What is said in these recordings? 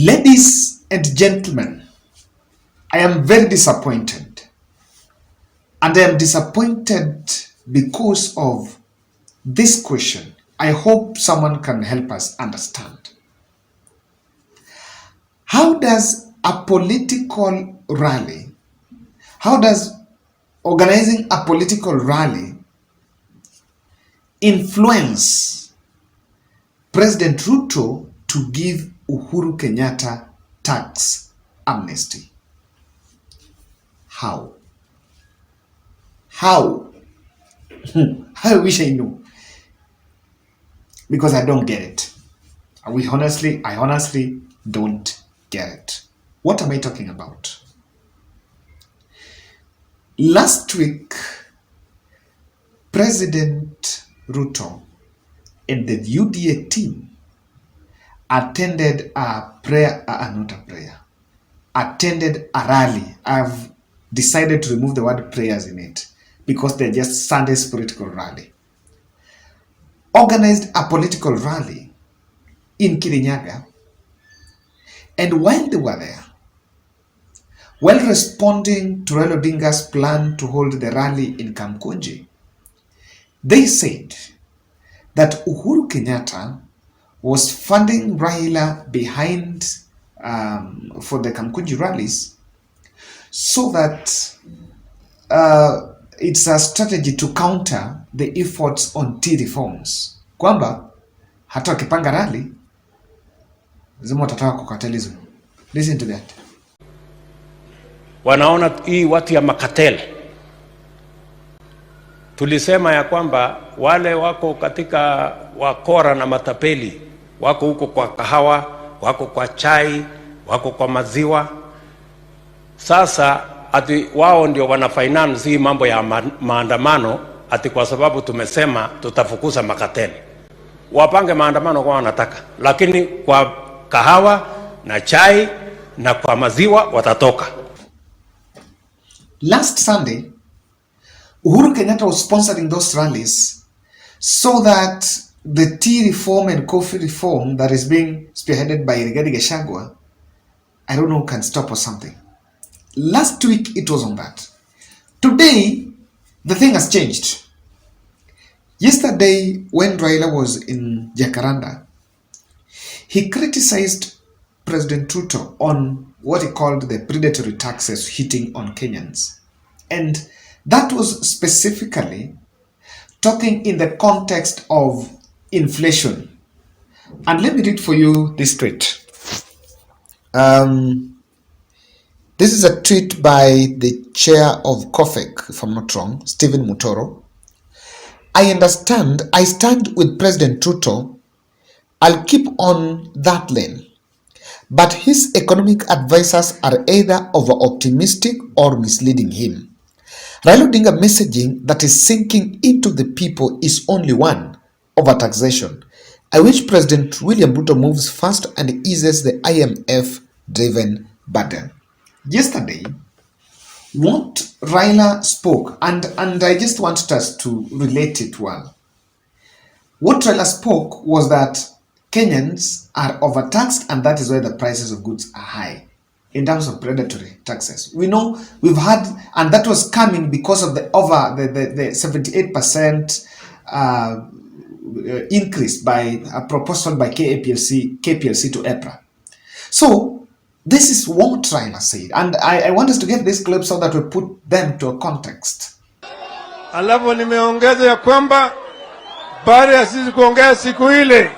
Ladies and gentlemen, I am very disappointed. And I am disappointed because of this question. I hope someone can help us understand. How does a political rally, how does organizing a political rally influence President Ruto to give Uhuru Kenyatta tax amnesty? How? How? I wish I knew. Because I don't get it. I honestly don't get it. What am I talking about? Last week, President Ruto and the UDA team attended attended a rally. I've decided to remove the word prayers in it because they're just Sunday's political rally. Organized a political rally in Kirinyaga, and while they were there, while responding to Raila Odinga's plan to hold the rally in Kamkunji, they said that Uhuru Kenyatta was funding Raila behind for the Kamkunji rallies so that it's a strategy to counter the efforts on tea reforms. Kwamba hata wakipanga rally lazima watataka kukatalizwa. Listen to that. Wanaona hii watu ya makatel. Tulisema ya kwamba wale wako katika wakora na matapeli, wako huko kwa kahawa, wako kwa chai, wako kwa maziwa. Sasa ati wao ndio wana finance hii mambo ya maandamano, ati kwa sababu tumesema tutafukuza makateli. Wapange maandamano kwa wanataka, lakini kwa kahawa na chai na kwa maziwa watatoka. Last Sunday, Uhuru Kenyatta was sponsoring those rallies so that the tea reform and coffee reform that is being spearheaded by Rigathi Gachagua, I don't know, can stop or something. Last week it was on that. Today, the thing has changed. Yesterday, when Raila was in Jacaranda, he criticized President Ruto on what he called the predatory taxes hitting on Kenyans. And that was specifically talking in the context of inflation. And let me read for you this tweet. This is a tweet by the chair of COFEC, if I'm not wrong, Stephen Mutoro. I stand with President Ruto. I'll keep on that lane. But his economic advisors are either over-optimistic or misleading him. Raila Odinga messaging that is sinking into the people is only one, over taxation. I wish President William Ruto moves fast and eases the IMF-driven burden. Yesterday, what Raila spoke, and I just wanted us to relate it well. What Raila spoke was that Kenyans are overtaxed, and that is why the prices of goods are high in terms of predatory taxes. We know we've had, and that was coming because of the 78% increase by a proposal by KPLC to EPRA. So this is what Raila said, and I want us to get this clip so that we put them to a context. Alafu nimeongeza ya kwamba baada ya sisi kuongea siku ile,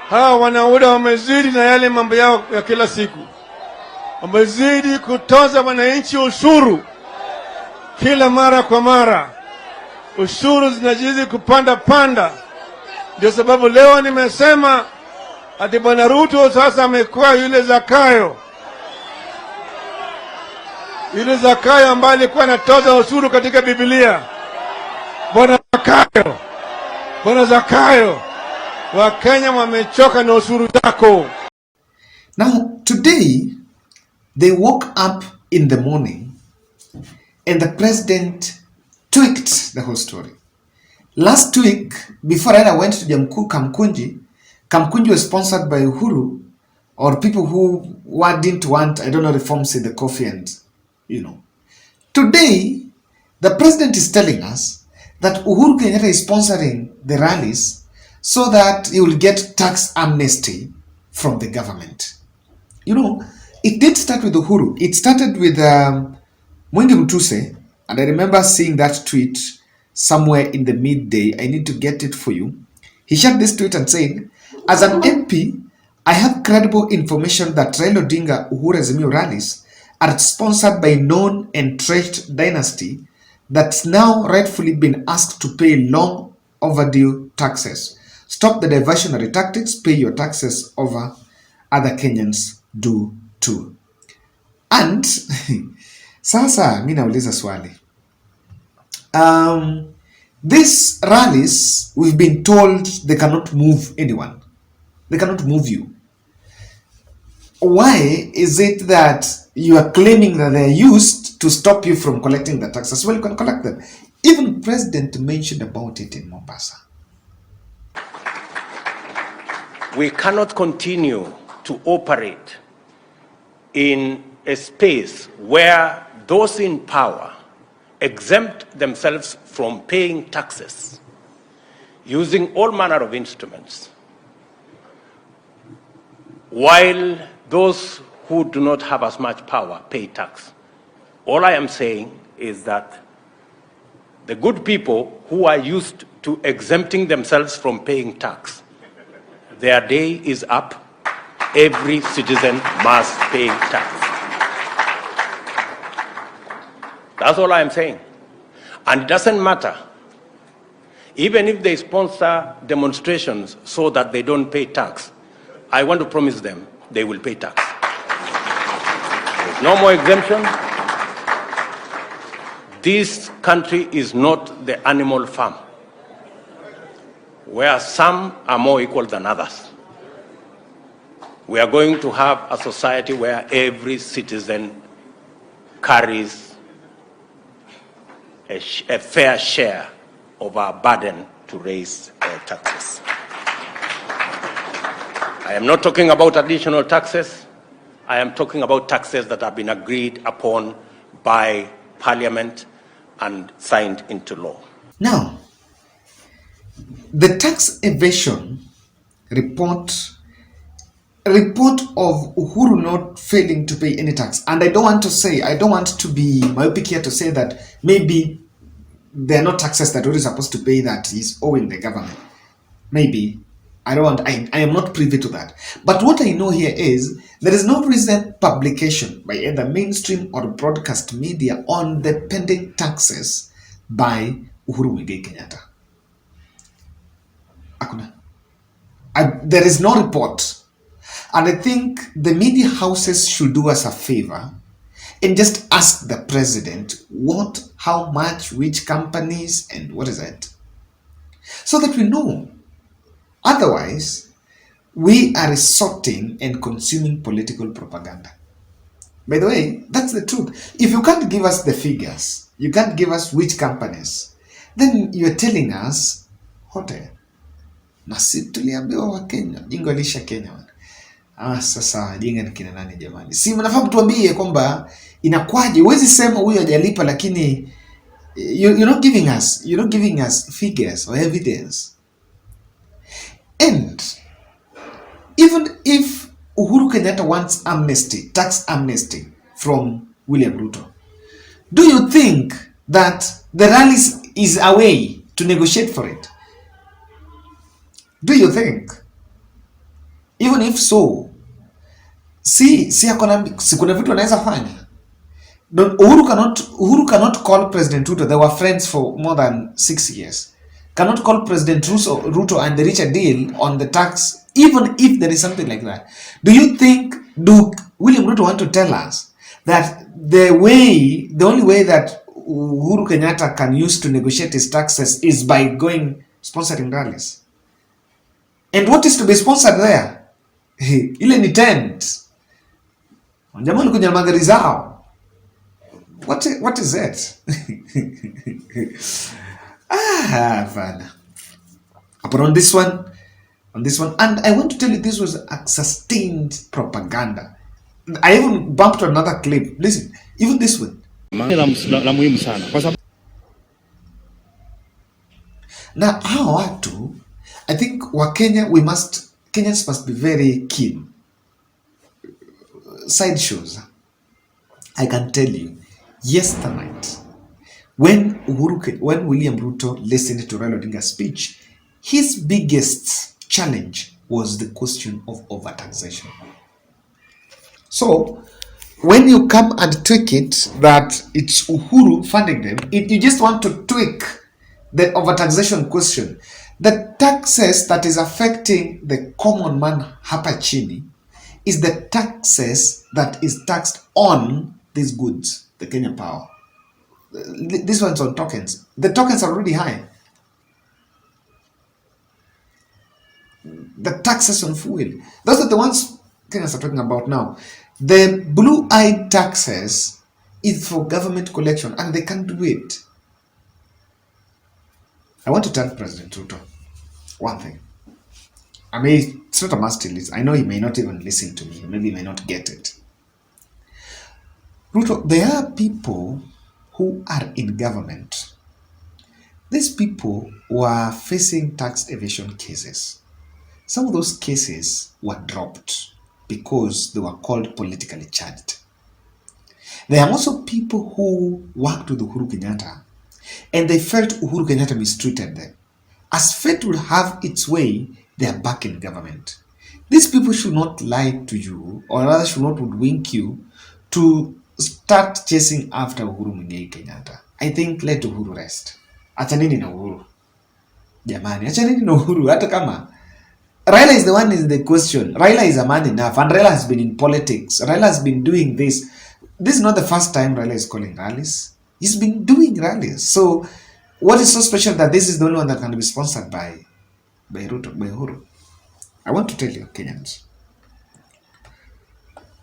hawa wanauda wamezidi na yale mambo yao ya kila siku. Wamezidi kutoza wananchi ushuru kila mara kwa mara. Ushuru zinazidi kupanda. Ndio sababu leo nimesema ati Bwana Ruto sasa amekuwa yule Zakayo. Yule Zakayo ambaye alikuwa anatoza ushuru katika Biblia. Bwana Zakayo. Wakenya wamechoka na ushuru zako. Now, today, they woke up in the morning and the president tweaked the whole story. Last week, before Raila went to Kamkunji was sponsored by Uhuru. or people who didn't want, I don't know, reforms in the coffee and, Today, the president is telling us that Uhuru Kenyatta is sponsoring the rallies so that he will get tax amnesty from the government. It did start with Uhuru. It started with Mwingi Mutuse, and I remember seeing that tweet somewhere in the midday. I need to get it for you. He shared this tweet and said, as an MP, I have credible information that Raila Odinga Uhuru Azimio rallies are sponsored by known entrenched dynasty that's now rightfully been asked to pay long overdue taxes. Stop the diversionary tactics, pay your taxes over other Kenyans do too. And sasa mi nauliza swali. These rallies, we've been told they cannot move anyone. They cannot move you. Why is it that you are claiming that they're used to stop you from collecting the taxes? Well, you can collect them. Even President mentioned about it in Mombasa. We cannot continue to operate in a space where those in power exempt themselves from paying taxes using all manner of instruments, while those who do not have as much power pay tax. All I am saying is that the good people who are used to exempting themselves from paying tax, their day is up. Every citizen must pay tax. That's all I am saying. And it doesn't matter. Even if they sponsor demonstrations so that they don't pay tax, I want to promise them they will pay tax. There's no more exemption. This country is not the animal farm, where some are more equal than others. We are going to have a society where every citizen carries a fair share of our burden to raise taxes. I am not talking about additional taxes. I am talking about taxes that have been agreed upon by Parliament and signed into law. Now, the tax evasion report of Uhuru not failing to pay any tax, and I don't want to be myopic here to say that maybe there are no taxes that Uhuru is supposed to pay that he's owing the government. Maybe. I am not privy to that. But what I know here is there is no recent publication by either mainstream or broadcast media on the pending taxes by Uhuru Muigai Kenyatta. Hakuna. There is no report. And I think the media houses should do us a favor and just ask the president what, how much, which companies, and what is it, so that we know. Otherwise, we are resorting and consuming political propaganda. By the way, that's the truth. If you can't give us the figures, you can't give us which companies, then you're telling us hote na si tuliambiwa wa Kenya, jingo lisha Kenya. Sasa jinga ni kina nani jamani? Si mnafaa kutuambie kwamba inakwaje? Huwezi sema huyu hajalipa lakini you're not giving us figures or evidence. And even if Uhuru Kenyatta wants amnesty, tax amnesty from William Ruto, do you think that the rallies is a way to negotiate for it? Do you think? Even if so, si kuna vitu anaweza fanya. Uhuru cannot call President Ruto. They were friends for more than 6 years. Cannot call President Ruto and reach a deal on the tax, even if there is something like that. Do William Ruto want to tell us that the only way that Uhuru Kenyatta can use to negotiate his taxes is by sponsoring rallies? And what is to be sponsored there? Ile ni tent. Jamani kwenye magari zao. What is it? Fana. But on this one, on this one. And I want to tell you, this was a sustained propaganda. I even bumped another clip. Listen, even this one. La muhimu sana kwa sababu Na hawa watu, I think Kenyans must be very keen. Side shows. I can tell you, yesterday night, when William Ruto listened to Raila Odinga's speech, his biggest challenge was the question of overtaxation. So, when you come and tweak it that it's Uhuru funding them, you just want to tweak the overtaxation question. The taxes that is affecting the common man hapa chini is the taxes that is taxed on these goods, the Kenya Power. This one's on tokens. The tokens are already high. The taxes on fuel, those are the ones Kenyans are talking about now. The blue-eyed taxes is for government collection, and they can't do it. I want to tell President Ruto one thing. I mean, it's not a must list. I know he may not even listen to me. Maybe he may not get it. Ruto, there are people who are in government. These people were facing tax evasion cases. Some of those cases were dropped because they were called politically charged. There are also people who worked with Uhuru Kenyatta and they felt Uhuru Kenyatta mistreated them. As fate will have its way, they are back in government. These people should not lie to you, or rather should not wink you to start chasing after Uhuru Muigai Kenyatta. I think let Uhuru rest. Achanini na Uhuru. Jamani, achanini na Uhuru. Hata kama Raila is the one in the question. Raila is a man enough, and Raila has been in politics. Raila has been doing this. This is not the first time Raila is calling rallies. He's been doing rallies. So, what is so special that this is the only one that can be sponsored by Ruto, by Uhuru? I want to tell you, Kenyans,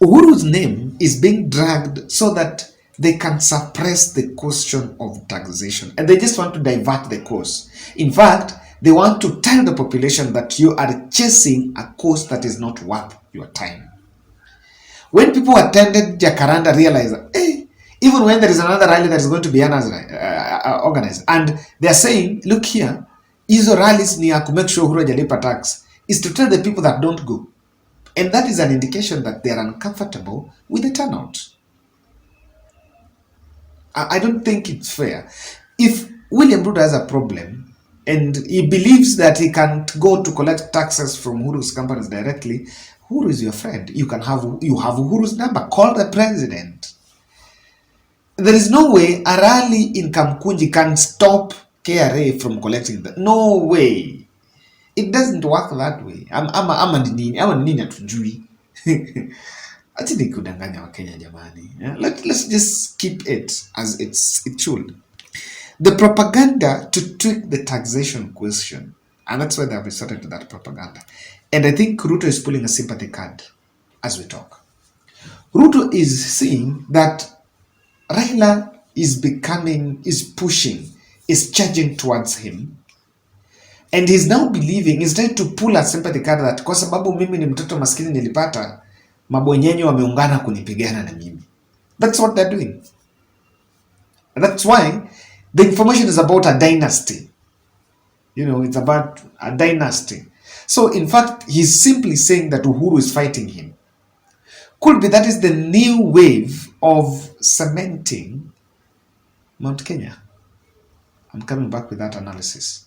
Uhuru's name is being dragged so that they can suppress the question of taxation, and they just want to divert the course. In fact, they want to tell the population that you are chasing a course that is not worth your time. When people attended Jacaranda, realized that, hey, even when there is another rally that is going to be organized, and they are saying, look here, hizo rallies ni ya to make sure Uhuru hajalipa tax, is to tell the people that don't go. And that is an indication that they are uncomfortable with the turnout. I don't think it's fair. If William Ruto has a problem and he believes that he can't go to collect taxes from Uhuru's companies directly, Uhuru is your friend. You have Uhuru's number. Call the president. There is no way a rally in Kamkunji can stop KRA from collecting that. No way. It doesn't work that way. Ama nini hatujui. Ati ni kudanganya wa Kenya jamani. Let's just keep it as it should. The propaganda to tweak the taxation question, and that's why they have resorted to that propaganda. And I think Ruto is pulling a sympathy card as we talk. Ruto is seeing that Raila is charging towards him. And he's now believing, he's trying to pull a sympathy card that kwa sababu mimi ni mtoto maskini nilipata, mabwenyenye wameungana kunipigana na mimi. That's what they're doing. And that's why the information is about a dynasty. It's about a dynasty. So, in fact, he's simply saying that Uhuru is fighting him. Could be that is the new wave of cementing Mount Kenya. I'm coming back with that analysis.